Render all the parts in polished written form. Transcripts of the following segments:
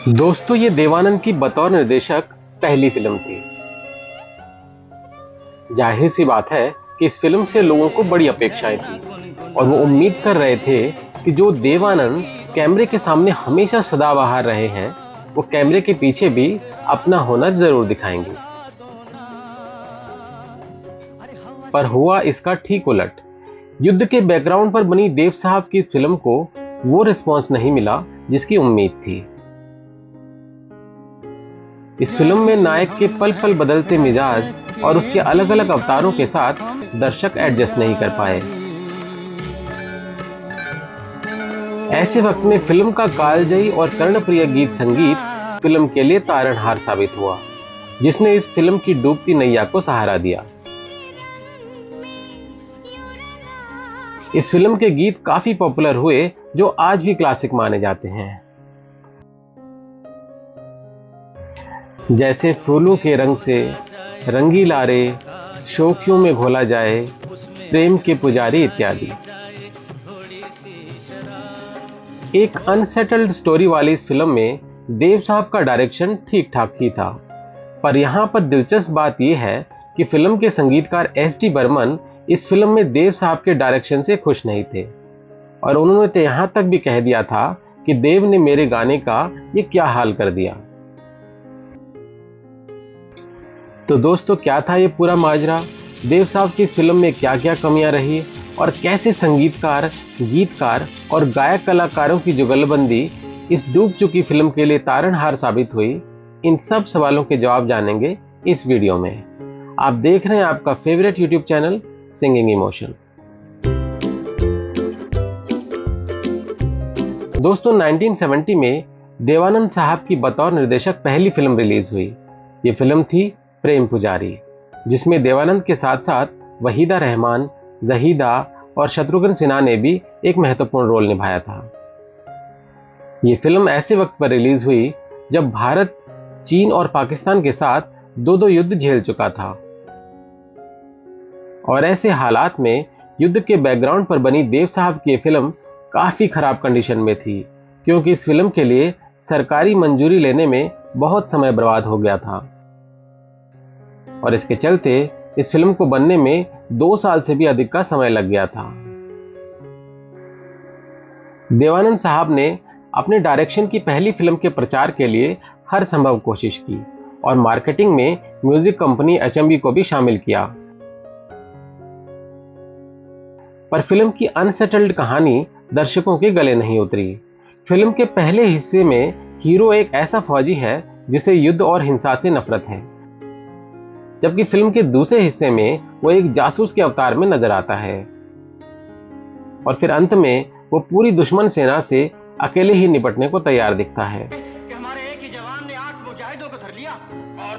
दोस्तों, ये देवानंद की बतौर निर्देशक पहली फिल्म थी। जाहिर सी बात है कि इस फिल्म से लोगों को बड़ी अपेक्षाएं थी और वो उम्मीद कर रहे थे कि जो देवानंद कैमरे के सामने हमेशा सदाबहार रहे हैं, वो कैमरे के पीछे भी अपना हुनर जरूर दिखाएंगे। पर हुआ इसका ठीक उलट। युद्ध के बैकग्राउंड पर बनी देव साहब की इस फिल्म को वो रिस्पॉन्स नहीं मिला जिसकी उम्मीद थी। इस फिल्म में नायक के पल पल बदलते मिजाज और उसके अलग अलग अवतारों के साथ दर्शक एडजस्ट नहीं कर पाए। ऐसे वक्त में फिल्म का कालजयी और कर्णप्रिय गीत संगीत फिल्म के लिए तारणहार साबित हुआ, जिसने इस फिल्म की डूबती नैया को सहारा दिया। इस फिल्म के गीत काफी पॉपुलर हुए, जो आज भी क्लासिक माने जाते हैं, जैसे फूलों के रंग से, रंगीला रे, शोखियों में घोला जाए, प्रेम के पुजारी इत्यादि। एक अनसेटल्ड स्टोरी वाली इस फिल्म में देव साहब का डायरेक्शन ठीक ठाक ही था, पर यहां पर दिलचस्प बात यह है कि फिल्म के संगीतकार एस.डी. बर्मन इस फिल्म में देव साहब के डायरेक्शन से खुश नहीं थे और उन्होंने तो यहां तक भी कह दिया था कि देव ने मेरे गाने का ये क्या हाल कर दिया। तो दोस्तों, क्या था ये पूरा माजरा? देव साहब की इस फिल्म में क्या क्या कमियां रही और कैसे संगीतकार, गीतकार और गायक कलाकारों की जुगलबंदी इस डूब चुकी फिल्म के लिए तारणहार साबित हुई, इन सब सवालों के जवाब जानेंगे इस वीडियो में। आप देख रहे हैं आपका favourite YouTube channel singing emotion. दोस्तों, 1970 में देवानंद साहब की बतौर निर्देशक पहली फिल्म रिलीज हुई। ये फिल्म थी प्रेम पुजारी, जिसमें देवानंद के साथ साथ वहीदा रहमान, जहीदा और शत्रुघ्न सिन्हा ने भी एक महत्वपूर्ण रोल निभाया था। ये फिल्म ऐसे वक्त पर रिलीज हुई जब भारत चीन और पाकिस्तान के साथ दो युद्ध झेल चुका था और ऐसे हालात में युद्ध के बैकग्राउंड पर बनी देव साहब की फिल्म काफी खराब कंडीशन में थी, क्योंकि इस फिल्म के लिए सरकारी मंजूरी लेने में बहुत समय बर्बाद हो गया था और इसके चलते इस फिल्म को बनने में 2 साल से भी अधिक का समय लग गया था। देवानंद साहब ने अपने डायरेक्शन की पहली फिल्म के प्रचार के लिए हर संभव कोशिश की और मार्केटिंग में म्यूजिक कंपनी एचएमवी को भी शामिल किया, पर फिल्म की अनसेटल्ड कहानी दर्शकों के गले नहीं उतरी। फिल्म के पहले हिस्से में हीरो एक ऐसा फौजी है जिसे युद्ध और हिंसा से नफरत है, जबकि फिल्म के दूसरे हिस्से में वो एक जासूस के अवतार में नजर आता है और फिर अंत में वो पूरी दुश्मन सेना से अकेले ही निपटने को तैयार दिखता है।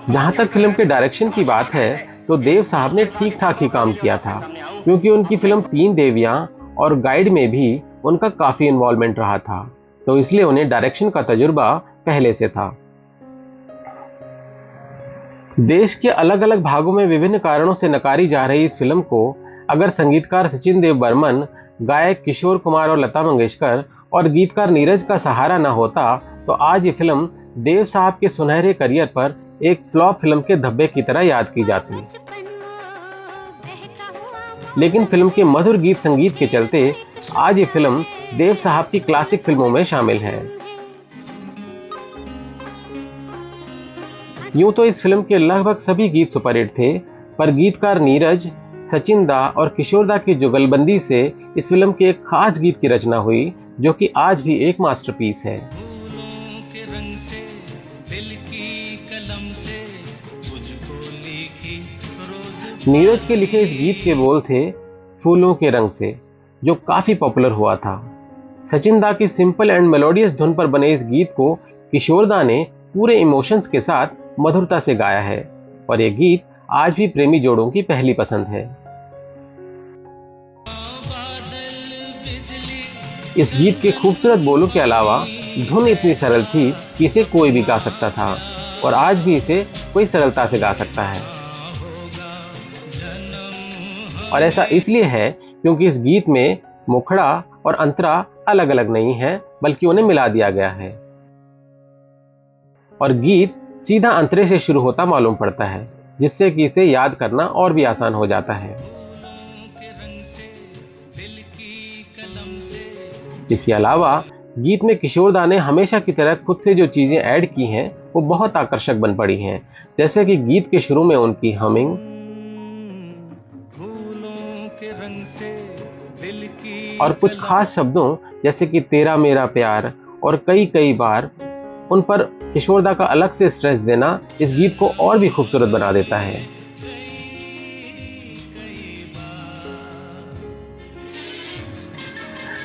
जहां तक फिल्म के डायरेक्शन की बात है, तो देव साहब ने ठीक ठाक ही काम किया था, क्योंकि उनकी फिल्म 3 देवियां और गाइड में भी उनका काफी इन्वॉल्वमेंट रहा था, तो इसलिए उन्हें डायरेक्शन का तजुर्बा पहले से था। देश के अलग अलग भागों में विभिन्न कारणों से नकारी जा रही इस फिल्म को अगर संगीतकार सचिन देव बर्मन, गायक किशोर कुमार और लता मंगेशकर और गीतकार नीरज का सहारा न होता, तो आज ये फिल्म देव साहब के सुनहरे करियर पर एक फ्लॉप फिल्म के धब्बे की तरह याद की जाती। लेकिन फिल्म के मधुर गीत संगीत के चलते आज ये फिल्म देव साहब की क्लासिक फिल्मों में शामिल है। यूं तो इस फिल्म के लगभग सभी गीत सुपरहिट थे, पर गीतकार नीरज, सचिन दा और किशोर दा की जुगलबंदी से इस फिल्म के एक खास गीत की रचना हुई, जो कि आज भी एक मास्टरपीस है। नीरज के लिखे इस गीत के बोल थे फूलों के रंग से, जो काफी पॉपुलर हुआ था। सचिन दा की सिंपल एंड मेलोडियस धुन पर बने इस गीत को किशोर दा ने पूरे इमोशंस के साथ मधुरता से गाया है और ये गीत आज भी प्रेमी जोड़ों की पहली पसंद है। इस गीत के खूबसूरत बोलों के अलावा धुन इतनी सरल थी कि इसे कोई भी गा सकता था और आज भी इसे कोई सरलता से गा सकता है। और ऐसा इसलिए है क्योंकि इस गीत में मुखड़ा और अंतरा अलग अलग नहीं है, बल्कि उन्हें मिला दिया गया है। और गीत सीधा अंतरे से शुरू होता मालूम पड़ता है, जिससे कि इसे याद करना और भी आसान हो जाता है। इसके अलावा गीत में किशोरदा ने हमेशा की तरह खुद से जो चीजें ऐड की हैं वो बहुत आकर्षक बन पड़ी हैं, जैसे कि गीत के शुरू में उनकी हमिंग और कुछ खास शब्दों जैसे कि तेरा मेरा प्यार और कई कई बार, उन पर किशोरदा का अलग से स्ट्रेस देना इस गीत को और भी खूबसूरत बना देता है।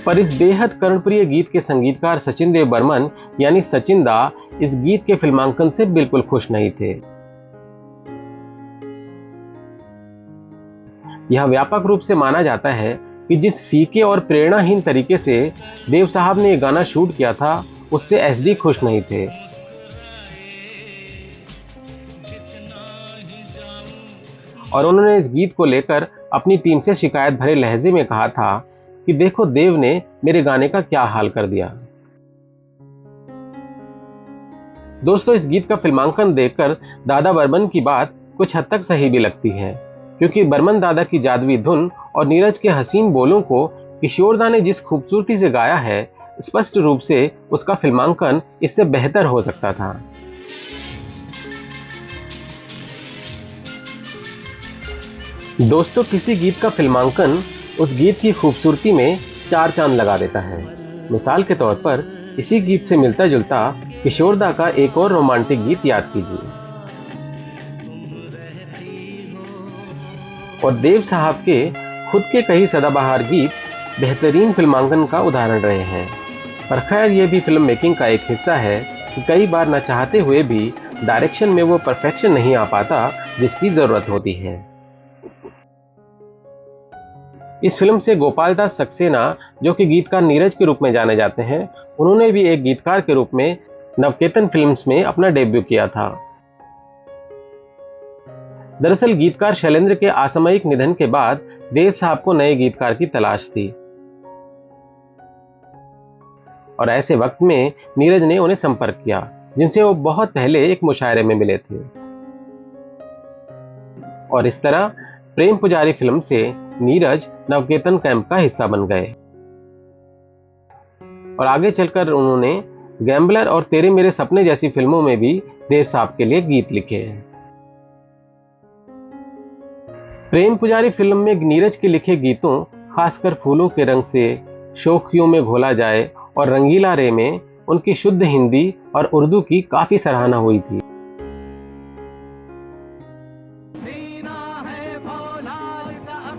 पर इस बेहद कर्णप्रिय गीत के संगीतकार सचिन देव बर्मन यानी सचिन दा इस गीत के फिल्मांकन से बिल्कुल खुश नहीं थे। यह व्यापक रूप से माना जाता है कि जिस फीके और प्रेरणाहीन तरीके से देव साहब ने यह गाना शूट किया था उससे एसडी खुश नहीं थे। और उन्होंने इस गीत को लेकर अपनी टीम से शिकायत भरे लहजे में कहा था कि देखो देव ने मेरे गाने का क्या हाल कर दिया। दोस्तों, इस गीत का फिल्मांकन देखकर दादा बर्मन की बात कुछ हद तक सही भी लगती है, क्योंकि बर्मन दादा की जादुई धुन और नीरज के हसीन बोलों को किशोरदा ने जिस खूबसूरती से गाया है, स्पष्ट रूप से उसका फिल्मांकन इससे बेहतर हो सकता था। दोस्तों, किसी गीत का फिल्मांकन उस गीत की खूबसूरती में चार चांद लगा देता है। मिसाल के तौर पर इसी गीत से मिलता जुलता किशोरदा का एक और रोमांटिक गीत याद कीजिए। और देव साहब के खुद के कई सदाबहार गीत बेहतरीन फिल्मांकन का उदाहरण रहे हैं। पर खैर, यह भी फिल्म मेकिंग का एक हिस्सा है कि कई बार न चाहते हुए भी डायरेक्शन में वो परफेक्शन नहीं आ पाता जिसकी जरूरत होती है। इस फिल्म से गोपाल दास सक्सेना, जो कि गीतकार नीरज के रूप में जाने जाते हैं, उन्होंने भी एक गीतकार के रूप में नवकेतन फिल्म्स में अपना डेब्यू किया था। दरअसल गीतकार शैलेंद्र के असामयिक निधन के बाद देव साहब को नए गीतकार की तलाश थी और ऐसे वक्त में नीरज ने उन्हें संपर्क किया, जिनसे वो बहुत पहले एक मुशायरे में मिले थे। और इस तरह प्रेम पुजारी फिल्म से नीरज नवकेतन कैंप का हिस्सा बन गए और आगे चलकर उन्होंने गैम्बलर और तेरे मेरे सपने जैसी फिल्मों में भी देव साहब के लिए गीत लिखे हैं। प्रेम पुजारी फिल्म में नीरज के लिखे गीतों, खासकर फूलों के रंग से, शोखियों में घोला जाए और रंगीला रे में उनकी शुद्ध हिंदी और उर्दू की काफी सराहना हुई थी।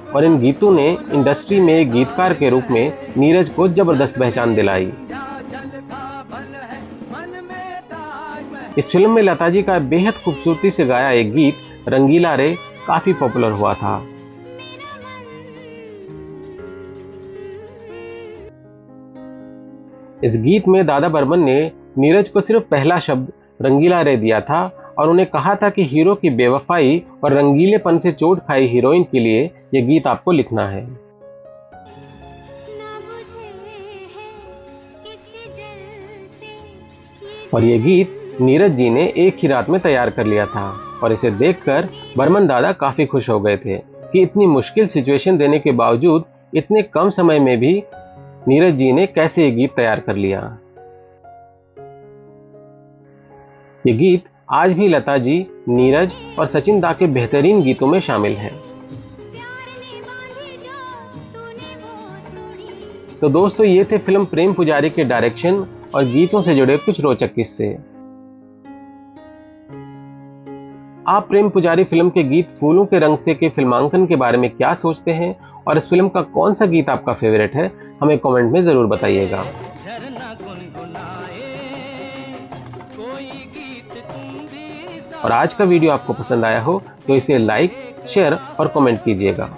और इन गीतों ने इंडस्ट्री में एक गीतकार के रूप में नीरज को जबरदस्त पहचान दिलाई। इस फिल्म में लता जी का बेहद खूबसूरती से गाया एक गीत रंगीला रे काफी पॉपुलर हुआ था। इस गीत में दादा बर्मन ने नीरज को सिर्फ पहला शब्द रंगीला रे दिया था और उन्हें कहा था कि हीरो की बेवफाई और रंगीलेपन से चोट खाई हीरोइन के लिए यह गीत आपको लिखना है। और यह गीत नीरज जी ने एक ही रात में तैयार कर लिया था और इसे देखकर बर्मन दादा काफी खुश हो गए थे कि इतनी मुश्किल सिचुएशन देने के बावजूद इतने कम समय में भी नीरज जी ने कैसे ये गीत तैयार कर लिया। ये गीत आज भी लता जी, नीरज और सचिन दा के बेहतरीन गीतों में शामिल है। तो दोस्तों, ये थे फिल्म प्रेम पुजारी के डायरेक्शन और गीतों से जुड़े कुछ रोचक किस्से। आप प्रेम पुजारी फिल्म के गीत फूलों के रंग से के फिल्मांकन के बारे में क्या सोचते हैं और इस फिल्म का कौन सा गीत आपका फेवरेट है, हमें कमेंट में जरूर बताइएगा। और आज का वीडियो आपको पसंद आया हो तो इसे लाइक, शेयर और कमेंट कीजिएगा।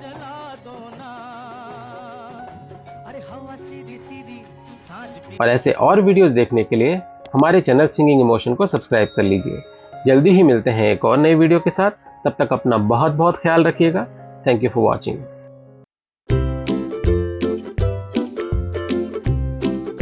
और ऐसे और वीडियोस देखने के लिए हमारे चैनल सिंगिंग इमोशन को सब्सक्राइब कर लीजिए। जल्दी ही मिलते हैं एक और नए वीडियो के साथ। तब तक अपना बहुत बहुत ख्याल रखिएगा। Thank you for watching.